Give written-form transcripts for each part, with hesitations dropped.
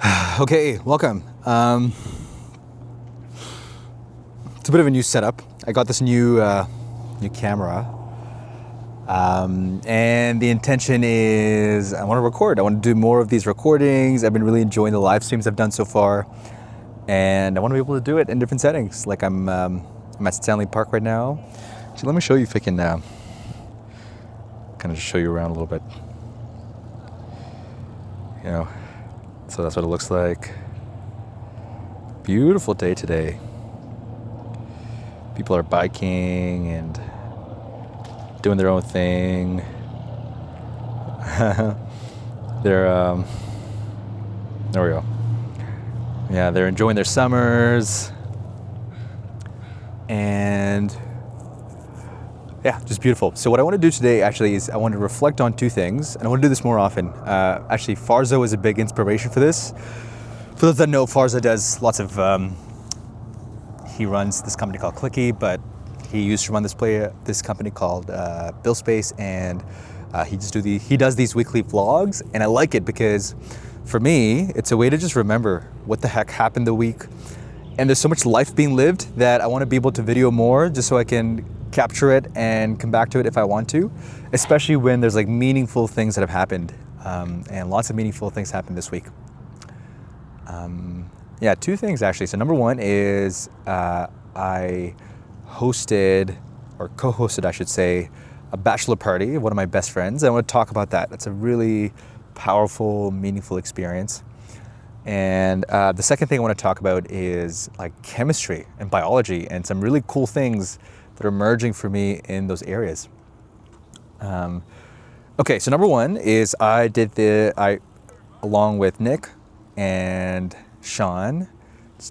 Okay, welcome. It's a bit of a new setup. I got this new camera, and the intention is I want to record. I want to do more of these recordings. I've been really enjoying the live streams I've done so far, and I want to be able to do it in different settings. Like I'm at Stanley Park right now. So let me show you if I can kind of just show you around a little bit. You know, so that's what it looks like. Beautiful day today. People are biking and doing their own thing. They're there we go. Yeah, they're enjoying their summers. And yeah, just beautiful. So what I want to do today actually is I want to reflect on two things, and I want to do this more often. Actually, Farza was a big inspiration for this. For those that know, Farza does lots of, he runs this company called Clicky, but he used to run this company called Bill Space, and he does these weekly vlogs, and I like it because for me, it's a way to just remember what the heck happened the week. And there's so much life being lived that I want to be able to video more just so I can capture it and come back to it if I want to, especially when there's like meaningful things that have happened, and lots of meaningful things happened this week. Yeah, two things actually. So number one is I hosted, or co-hosted I should say, a bachelor party of one of my best friends. I want to talk about that. That's a really powerful, meaningful experience. And the second thing I want to talk about is like chemistry and biology and some really cool things that are emerging for me in those areas. Okay, so number one is I along with Nick and Sean,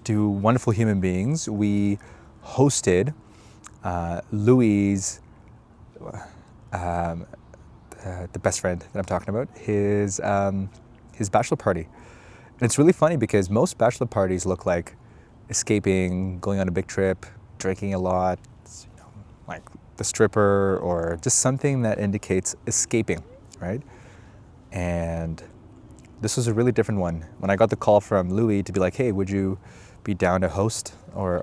two wonderful human beings, we hosted Louis, the best friend that I'm talking about, his bachelor party. And it's really funny because most bachelor parties look like escaping, going on a big trip, drinking a lot, like the stripper, or just something that indicates escaping, right? And this was a really different one. When I got the call from Louis to be like, hey, would you be down to host or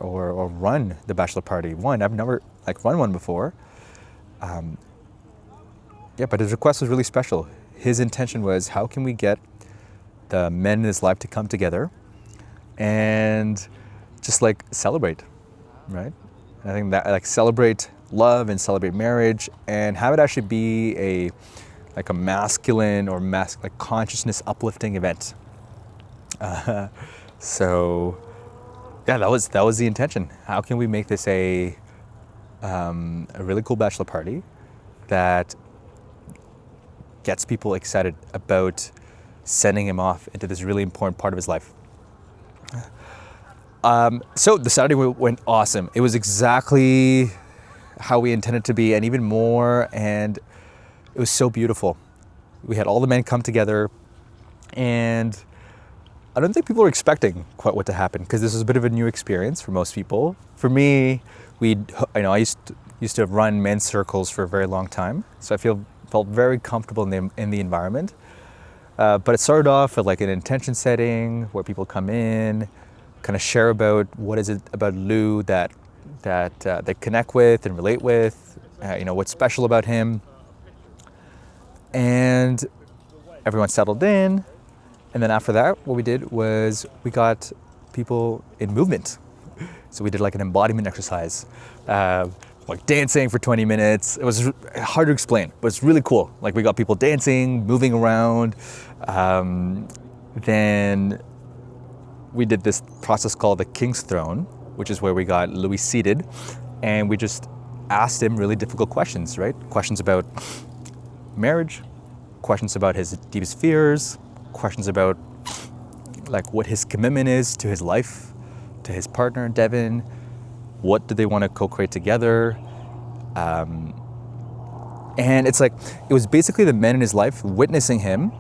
run the bachelor party? One, I've never run one before. Yeah, but his request was really special. His intention was, how can we get the men in his life to come together and just like celebrate, right? And I think that like celebrate love and celebrate marriage and have it actually be a masculine or like consciousness uplifting event. So yeah, that was the intention. How can we make this a really cool bachelor party that gets people excited about sending him off into this really important part of his life? So the Saturday went awesome. It was exactly how we intended to be, and even more, and it was so beautiful. We had all the men come together, and I don't think people were expecting quite what to happen, because this was a bit of a new experience for most people. For me, I used to run men's circles for a very long time, so I felt very comfortable in the environment. But it started off with like an intention setting where people come in, kind of share about what is it about Lou that they connect with and relate with, what's special about him. And everyone settled in. And then after that, what we did was we got people in movement. So we did like an embodiment exercise, like dancing for 20 minutes. It was hard to explain, but it's really cool. Like we got people dancing, moving around. Then we did this process called the King's Throne, which is where we got Louis seated, and we just asked him really difficult questions, right? Questions about marriage, questions about his deepest fears, questions about like what his commitment is to his life, to his partner, Devin. What do they want to co-create together? And it's like, it was basically the men in his life witnessing him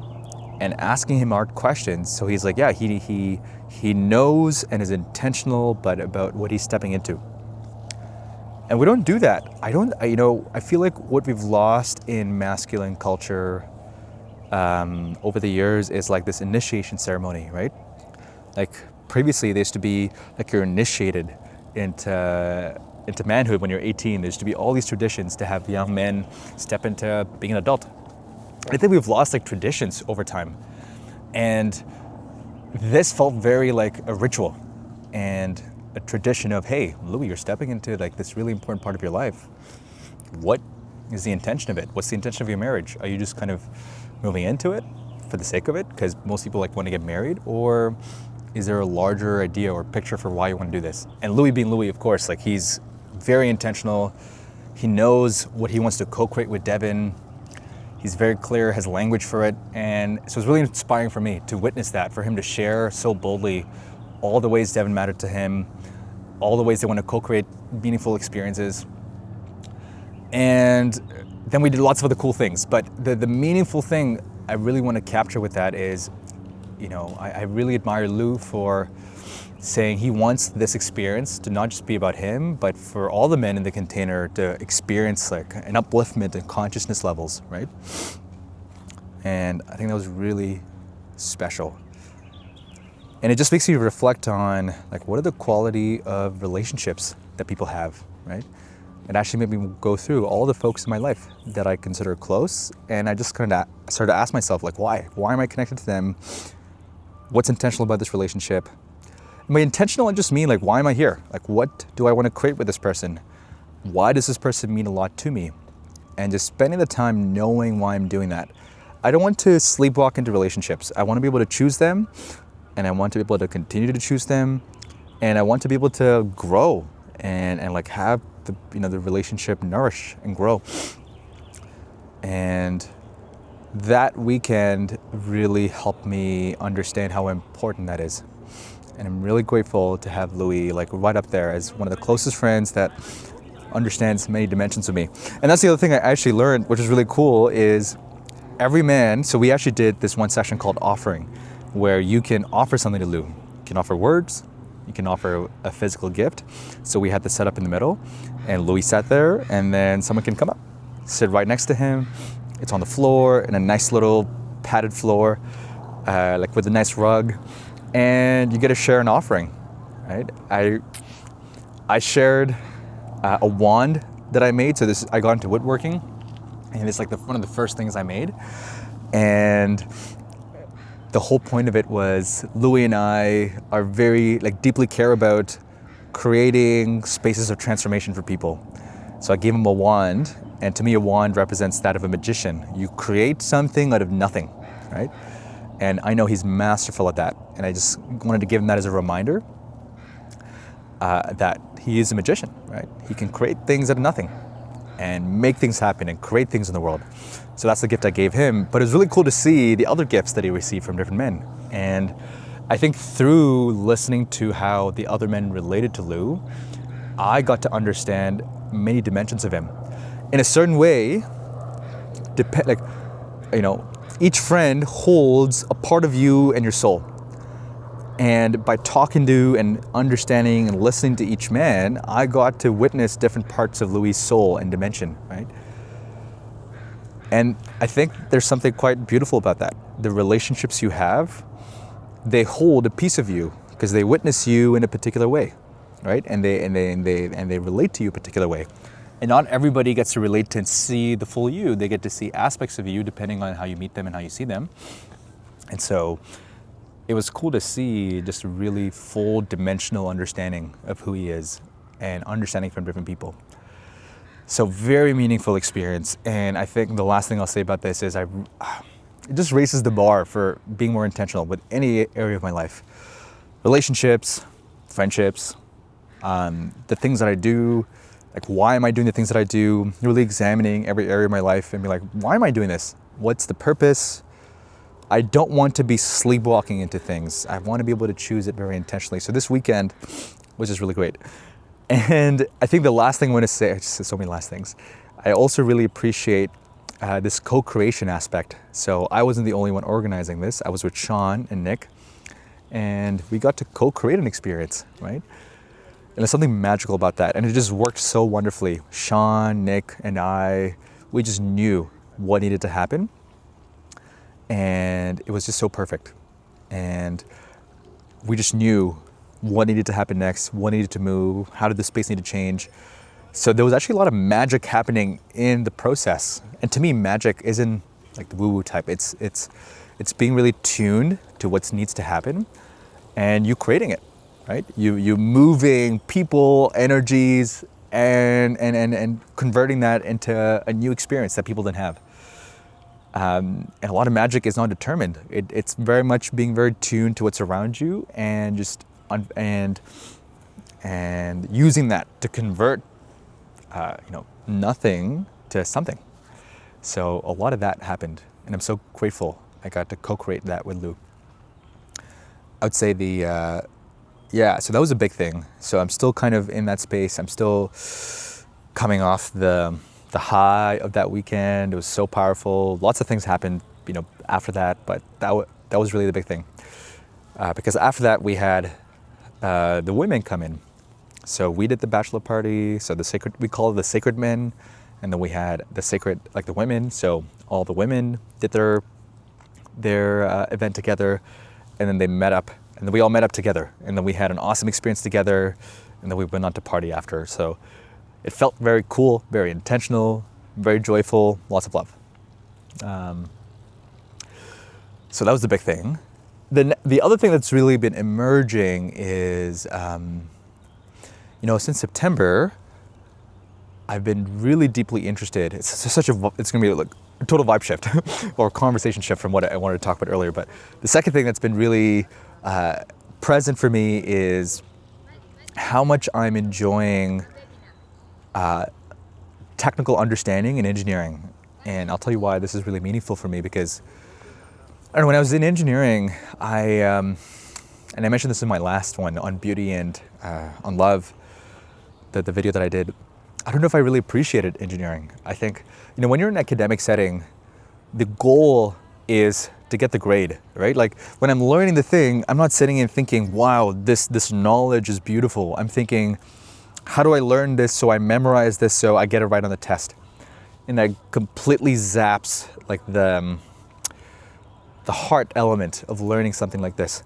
and asking him hard questions. So he's like, yeah, he knows and is intentional, but about what he's stepping into. And we don't do that. I feel like what we've lost in masculine culture over the years is like this initiation ceremony, right? Like previously, there used to be like you're initiated into manhood when you're 18. There used to be all these traditions to have young men step into being an adult. I think we've lost like traditions over time, and this felt very like a ritual and a tradition of, hey, Louis, you're stepping into like this really important part of your life. What is the intention of it? What's the intention of your marriage? Are you just kind of moving into it for the sake of it? Because most people like want to get married, or is there a larger idea or picture for why you want to do this? And Louis being Louis, of course, like he's very intentional. He knows what he wants to co-create with Devin. He's very clear, has language for it. And so it's really inspiring for me to witness that, for him to share so boldly all the ways Devin mattered to him, all the ways they want to co-create meaningful experiences. And then we did lots of other cool things. But the meaningful thing I really want to capture with that is, you know, I really admire Lou for saying he wants this experience to not just be about him, but for all the men in the container to experience like an upliftment in consciousness levels, right? And I think that was really special. And it just makes me reflect on like, what are the quality of relationships that people have, right? It actually made me go through all the folks in my life that I consider close. And I just kind of started to ask myself, like, why? Why am I connected to them? What's intentional about this relationship? By intentional, I just mean like, why am I here? Like, what do I want to create with this person? Why does this person mean a lot to me? And just spending the time knowing why I'm doing that. I don't want to sleepwalk into relationships. I want to be able to choose them, and I want to be able to continue to choose them, and I want to be able to grow and like have the, you know, the relationship nourish and grow. And that weekend really helped me understand how important that is. And I'm really grateful to have Louis like right up there as one of the closest friends that understands many dimensions of me. And that's the other thing I actually learned, which is really cool, is every man, so we actually did this one session called offering, where you can offer something to Lou. You can offer words, you can offer a physical gift. So we had this set up in the middle, and Louis sat there, and then someone can come up, sit right next to him. It's on the floor, in a nice little padded floor, like with a nice rug. And you get to share an offering, right? I shared a wand that I made. So I got into woodworking, and it's like one of the first things I made. And the whole point of it was Louis and I are very like deeply care about creating spaces of transformation for people. So I gave him a wand, and to me a wand represents that of a magician. You create something out of nothing, right? And I know he's masterful at that. And I just wanted to give him that as a reminder that he is a magician, right? He can create things out of nothing and make things happen and create things in the world. So that's the gift I gave him. But it was really cool to see the other gifts that he received from different men. And I think through listening to how the other men related to Lou, I got to understand many dimensions of him. In a certain way, each friend holds a part of you and your soul. And by talking to and understanding and listening to each man, I got to witness different parts of Louis' soul and dimension, right? And I think there's something quite beautiful about that. The relationships you have, they hold a piece of you because they witness you in a particular way, right? And they relate to you a particular way. And not everybody gets to relate to and see the full you. They get to see aspects of you depending on how you meet them and how you see them. And so it was cool to see just a really full dimensional understanding of who he is and understanding from different people. So very meaningful experience. And I think the last thing I'll say about this is it just raises the bar for being more intentional with any area of my life. Relationships, friendships, the things that I do. Like, why am I doing the things that I do? Really examining every area of my life and be like, why am I doing this? What's the purpose? I don't want to be sleepwalking into things. I want to be able to choose it very intentionally. So this weekend was just really great. And I think the last thing I want to say, I just said so many last things. I also really appreciate this co-creation aspect. So I wasn't the only one organizing this. I was with Sean and Nick, and we got to co-create an experience, right? And there's something magical about that. And it just worked so wonderfully. Sean, Nick, and I, we just knew what needed to happen. And it was just so perfect. And we just knew what needed to happen next, what needed to move, how did the space need to change. So there was actually a lot of magic happening in the process. And to me, magic isn't like the woo-woo type. It's being really tuned to what needs to happen, and you creating it, right? You moving people, energies, and converting that into a new experience that people didn't have. And a lot of magic is not determined. It's very much being very tuned to what's around you, and just and using that to convert nothing to something. So a lot of that happened, and I'm so grateful I got to co-create that with Lou. I would say so that was a big thing. So I'm still kind of in that space. I'm still coming off the high of that weekend. It was so powerful. Lots of things happened, after that, but that was really the big thing. Because after that we had the women come in. So we did the bachelor party. So we call it the sacred men, and then we had the sacred, like the women. So all the women did their event together, and then they met up, and then we all met up together, and then we had an awesome experience together, and then we went on to party after. So it felt very cool, very intentional, very joyful, lots of love. So that was the big thing. The other thing that's really been emerging is, since September, I've been really deeply interested. It's going to be like a total vibe shift or conversation shift from what I wanted to talk about earlier. But the second thing that's been really present for me is how much I'm enjoying technical understanding and engineering. And I'll tell you why this is really meaningful for me, because I don't know, when I was in engineering, and I mentioned this in my last one on beauty and on love, the video that I did, I don't know if I really appreciated engineering. I think, when you're in an academic setting, the goal is to get the grade, right? Like when I'm learning the thing, I'm not sitting and thinking, wow, this knowledge is beautiful. I'm thinking, how do I learn this so I memorize this so I get it right on the test? And that completely zaps like the heart element of learning something like this.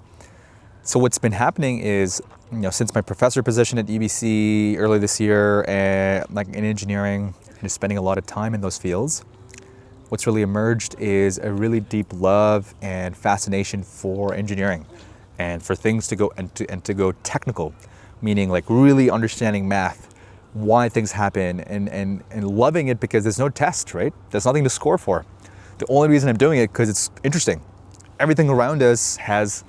So what's been happening is, since my professor position at UBC early this year, and like in engineering, and spending a lot of time in those fields, what's really emerged is a really deep love and fascination for engineering, and for things to go to go technical, meaning like really understanding math, why things happen, and loving it because there's no test, right? There's nothing to score for. The only reason I'm doing it because it's interesting. Everything around us has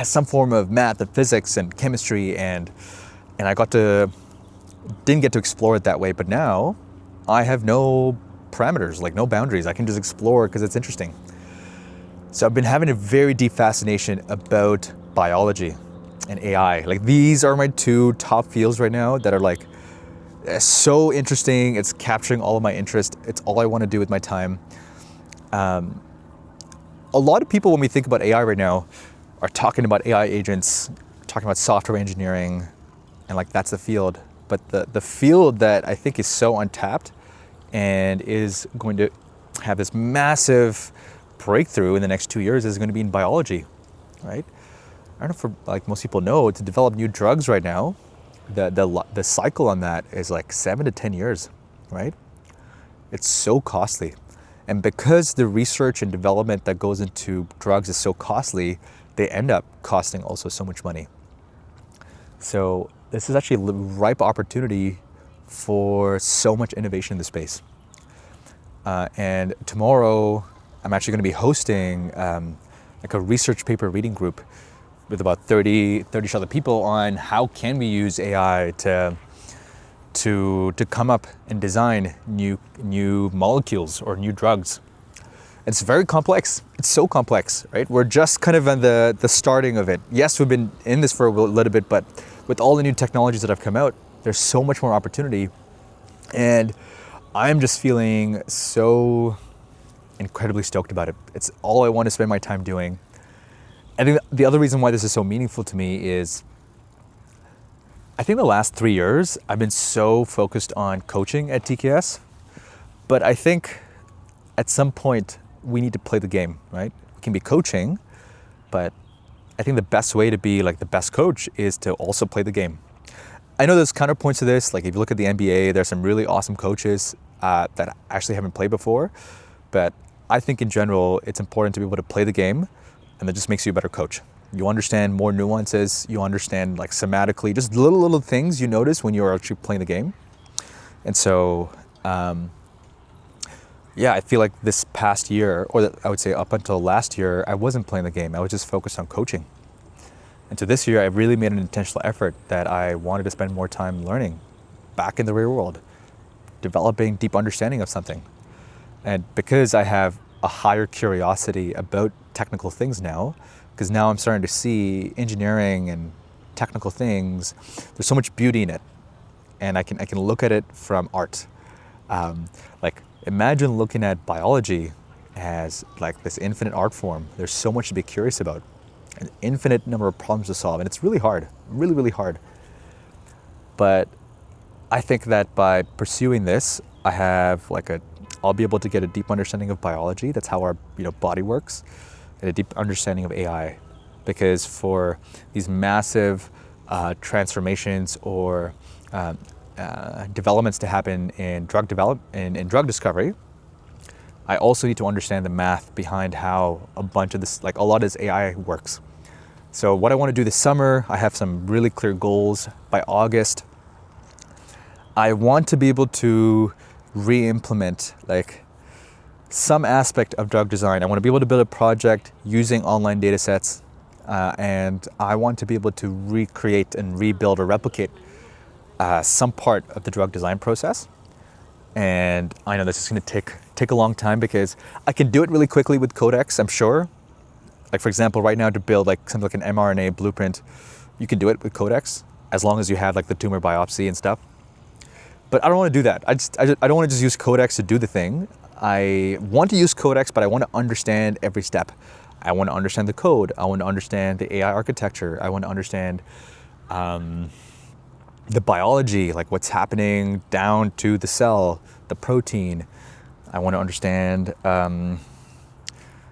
some form of math and physics and chemistry, and I didn't get to explore it that way, but now I have no parameters, like no boundaries. I can just explore because it's interesting. So I've been having a very deep fascination about biology and AI. Like these are my two top fields right now that are like so interesting. It's capturing all of my interest. It's all I want to do with my time. A lot of people, when we think about AI right now, are talking about AI agents, talking about software engineering, and like that's the field. But the field that I think is so untapped and is going to have this massive breakthrough in the next 2 years is going to be in biology, right? I don't know if like most people know, to develop new drugs right now, the cycle on that is like 7 to 10 years, right? It's so costly. And because the research and development that goes into drugs is so costly, they end up costing also so much money. So this is actually a ripe opportunity for so much innovation in the space. And tomorrow, I'm actually going to be hosting like a research paper reading group with about 30 other people on how can we use AI to come up and design new molecules or new drugs. It's very complex. It's so complex, right? We're just kind of on the starting of it. Yes, we've been in this for a little bit, but with all the new technologies that have come out, there's so much more opportunity. And I'm just feeling so incredibly stoked about it. It's all I want to spend my time doing. I think the other reason why this is so meaningful to me is I think the last 3 years, I've been so focused on coaching at TKS, but I think at some point we need to play the game, right? We can be coaching, but I think the best way to be like the best coach is to also play the game. I know there's counterpoints to this. Like if you look at the NBA, there's some really awesome coaches that actually haven't played before. But I think in general, it's important to be able to play the game, and that just makes you a better coach. You understand more nuances. You understand like somatically, just little things you notice when you're actually playing the game. And so, yeah, I feel like this past year, or I would say up until last year, I wasn't playing the game. I was just focused on coaching. And so this year, I really made an intentional effort that I wanted to spend more time learning back in the real world, developing deep understanding of something. And because I have a higher curiosity about technical things now, because now I'm starting to see engineering and technical things, there's so much beauty in it. And I can look at it from art. Like imagine looking at biology as like this infinite art form. There's so much to be curious about, an infinite number of problems to solve, and it's really hard, really hard. But I think that by pursuing this, I'll be able to get a deep understanding of biology. That's how our body works, and a deep understanding of AI. Because for these massive transformations or developments to happen in drug discovery, I also need to understand the math behind how a lot of this AI works. So what I want to do this summer, I have some really clear goals. By August, I want to be able to re-implement like some aspect of drug design. I want to be able to build a project using online data sets, and I want to be able to recreate and rebuild or replicate some part of the drug design process. And I know this is going to take a long time because I can do it really quickly with Codex, I'm sure. Like for example, right now to build like something like an mRNA blueprint, you can do it with Codex as long as you have like the tumor biopsy and stuff. But I don't want to do that. I don't want to just use Codex to do the thing. I want to use Codex, but I want to understand every step. I want to understand the code. I want to understand the AI architecture. I want to understand the biology, like what's happening down to the cell, the protein. I want to understand,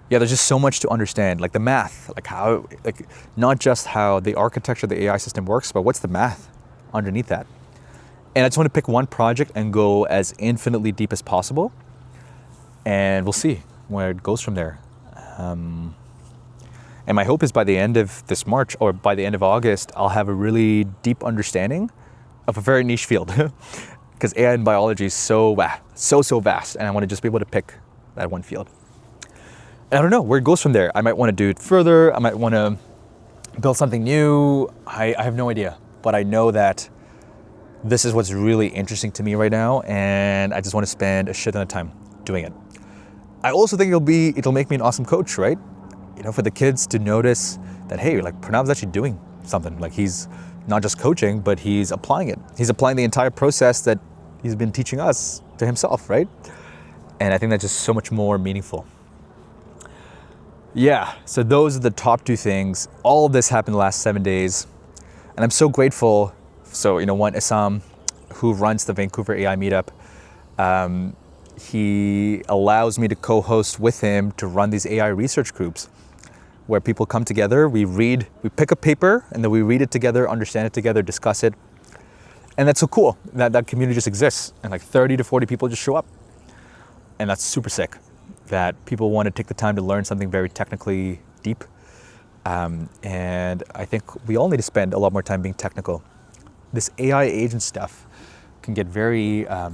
there's just so much to understand, like the math, like not just how the architecture of the AI system works, but what's the math underneath that. And I just want to pick one project and go as infinitely deep as possible. And we'll see where it goes from there. And my hope is by the end of this March or by the end of August, I'll have a really deep understanding of a very niche field. Because AI and biology is so vast. And I want to just be able to pick that one field. And I don't know where it goes from there. I might want to do it further. I might want to build something new. I have no idea. But I know that this is what's really interesting to me right now. And I just want to spend a shit ton of time doing it. I also think it'll make me an awesome coach, right? For the kids to notice that, hey, like Pranav's actually doing something. Like he's not just coaching, but he's applying it. He's applying the entire process that he's been teaching us to himself, right? And I think that's just so much more meaningful. Yeah, so those are the top two things. All of this happened the last 7 days. And I'm so grateful. So, one, Assam, who runs the Vancouver AI meetup, he allows me to co-host with him to run these AI research groups where people come together, we pick a paper, and then we read it together, understand it together, discuss it. And that's so cool that community just exists. And like 30 to 40 people just show up. And that's super sick that people want to take the time to learn something very technically deep. And I think we all need to spend a lot more time being technical. This AI agent stuff can get very, I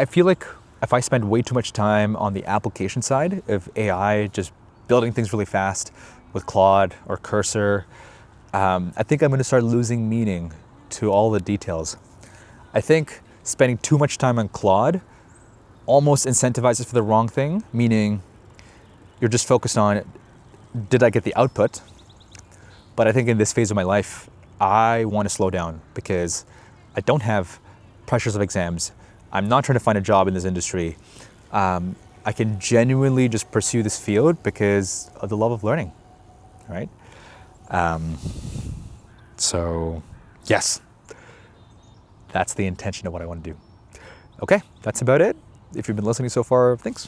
feel like if I spend way too much time on the application side of AI, just building things really fast with Claude or Cursor, I think I'm going to start losing meaning to all the details. I think spending too much time on Claude almost incentivizes for the wrong thing, meaning you're just focused on, did I get the output? But I think in this phase of my life, I want to slow down because I don't have pressures of exams. I'm not trying to find a job in this industry. I can genuinely just pursue this field because of the love of learning, right? So yes, that's the intention of what I want to do. Okay, that's about it. If you've been listening so far, thanks.